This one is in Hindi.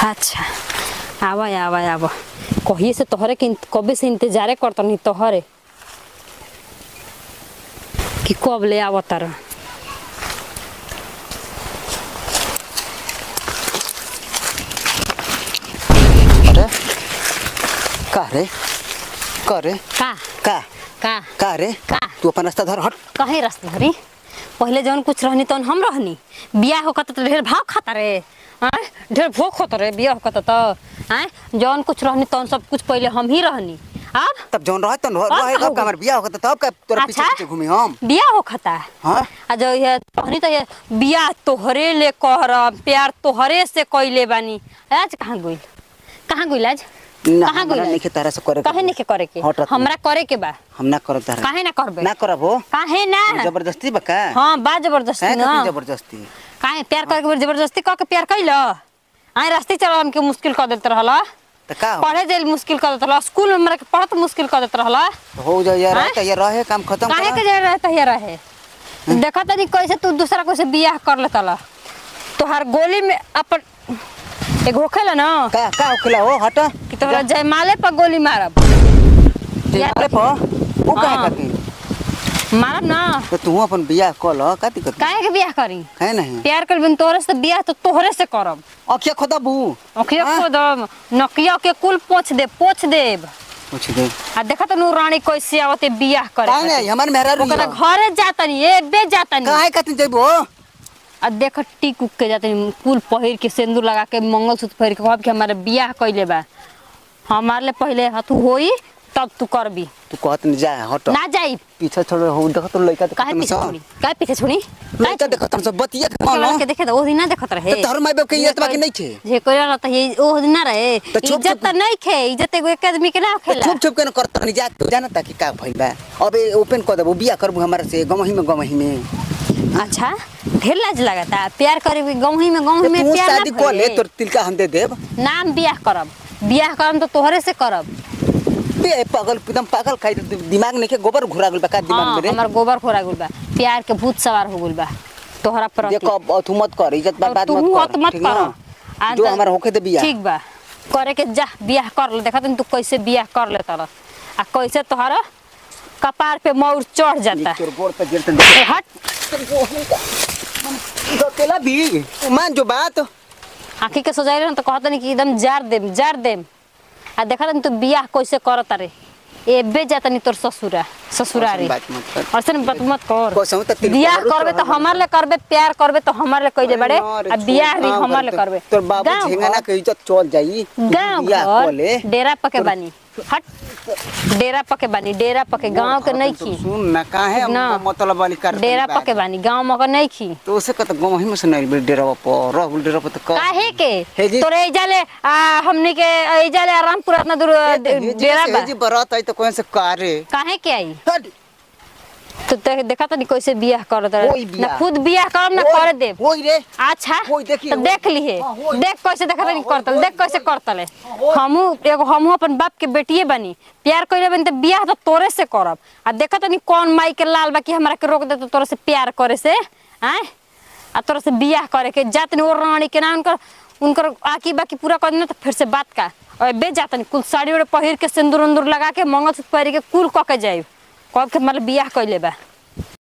अच्छा आवा आवा आवा कहिए से तोहरे के कबे से इंतजारे करतनी तोहरे कि कब ले आवतार। अरे का रे का रे का का का का रे का तू अपन रास्ता धर हट। कहे रास्ता धरी पहले जौन कुछ रहनी तौन हम रहनी बियाह होकर तो ढेर भाव खाता रे आय ढेर भूख होता रे बियाह होकर तो आय जौन कुछ रहनी तौन सब कुछ पहले हम ही रहनी। अब तब जौन रह तन रहे कब हमर बियाह होता तब का तोरा पीछे पीछे घूमी हम बियाह होखता हां आ जो ये कहनी तो ये बियाह तोहरे ले कहर प्यार तोहरे से कइले बानी। आज कहां गइल आज कहां गइल नहीं के तारा से करे काहे नहीं के करे के हमरा करे के बा हम ना करब तारा काहे ना करबे ना करब हो काहे ना जबरदस्ती बा का हां बा जबरदस्ती ना जबरदस्ती काहे प्यार करे के जबरदस्ती क के प्यार कइलो आए रास्ते चलम के मुश्किल कर देत रहला त का पढ़े देल मुश्किल कर देत रहला स्कूल में हमरा के पढ़त मुश्किल कर देत रहला हो जा यार त ये रहे काम खत्म कर काहे के जे रहे त ये रहे देखा तनी कैसे तू दूसरा को से बियाह कर लेतला तोहार गोली में अपन एक होखेला ना का होखेला हो हट कि तोरा जयमाले पर गोली मारब जयमाले पर वो काहे करती मारब ना तो तू अपन बियाह कर ल का दिक्कत काहे के बियाह करी है नहीं प्यार कर बिन तोरे से बियाह तो तोहरे से करब अखिया खोदबू अखिया खोदब नकिया के कुल पोछ देब पूछ दे आ देखा त नु रानी कैसे आवते बियाह करे काहे नहीं हमर मेहरारू ओकरा घरे जातनी एबे जातनी काहे कति जइबो आ देख टिक उक के जातनी कुल पहिर के सिंदूर लगा के मंगलसूत्र पहिर के कहब कि हमारे बियाह कइले बा हमार ले पहले हतु होई तब तू करबी तू कहत नहीं जा हट ना जाई पीछे छोड़ हो देख तो लइका काहे पीछे छोड़ी काहे पीछे छोड़ी लइका देख तन सब बतिया लड़का के देखे त ओ दिन ना देखत रहे तो धर्म में के इज्जत बाकी नहीं छे जे करे त ये ओ दिन ना रहे इज्जत त नहीं खे इज्जत एगो एक आदमी के ना खेला छुप छुप के न करत नहीं जा जानता कि का भइल बा अबे ओपन कर देबो बियाह करबो हमरा से गमही में अच्छा ढेर लाज लगता प्यार करे गमही में प्यार शादी कर ले तोर तिलका हम दे देब नाम बियाह करब तो तोहरे से करब बे पागल एकदम पागल खाई दिमाग नहीं के गोबर घुरा गेल बा का दिमाग में रे हमर गोबर खोरा गेल बा प्यार के भूत सवार हो गेल बा तोहरा पर देखो अथु मत कर इज्जत बात मत कर जो हमर होखे दे बियाह ठीक बा करे के जा बियाह कर ले देखा तू कैसे बियाह कर ले तारा आ कैसे तोहरा कपार पे मौर चढ़ जाता तोर गोड़ पे गिरत हट अकेला भी मान जो बात आंखी के सजाई रह तो कहत नहीं कि एकदम जार देम आ देखा तनी तू बियाह कैसे करत रे एबे जातनी तोर ससुरारी और से बात मत कर बियाह करबे तो हमार ले करबे प्यार करबे तो हमार ले कइले बड़े आ बियाह भी हमार ले करबे तोर बाबू झेंगाना के इज्जत चल जाई गांव डेरा पके बानी हट डेरा पके गांव के नहीं खी सुन ना काहे मतलब वाली कर डेरा पके बानी गांव में नहीं खी तो उसे कत गांव ही में से नहीं डेरा पर रहल डेरा पर तो काहे के तोरे इजाले हमनी के इजाले आरामपुर इतना दूर डेरा बा जी बरात आई तो कोन से कारे काहे के आई तो देखा तो नहीं कैसे बियाह करत ना खुद बियाह करब ना करे दे होई रे अच्छा होई देखी तो देख लीहे देख कैसे देखा नहीं करतल देख कैसे करतले हमहू अपन बाप के बेटिए बनी प्यार कइले बनी तो बियाह तो तोरे से करब आ देखा तो नहीं कौन माई के लाल बा कि हमरा के रोक दे तो तोरे से प्यार करे से आए आ तोरे से बियाह करे के जातनी और रानी के ना उनकर आकी बाकी पूरा कर देना तो फिर से बात का और बे जातनी कुल साड़ी ओड़े पहिर के सिंदूर उंदूर लगा के मंगलसूत्र पहिर के कुल क के जाई कब के मतलब बियाह कइले बा।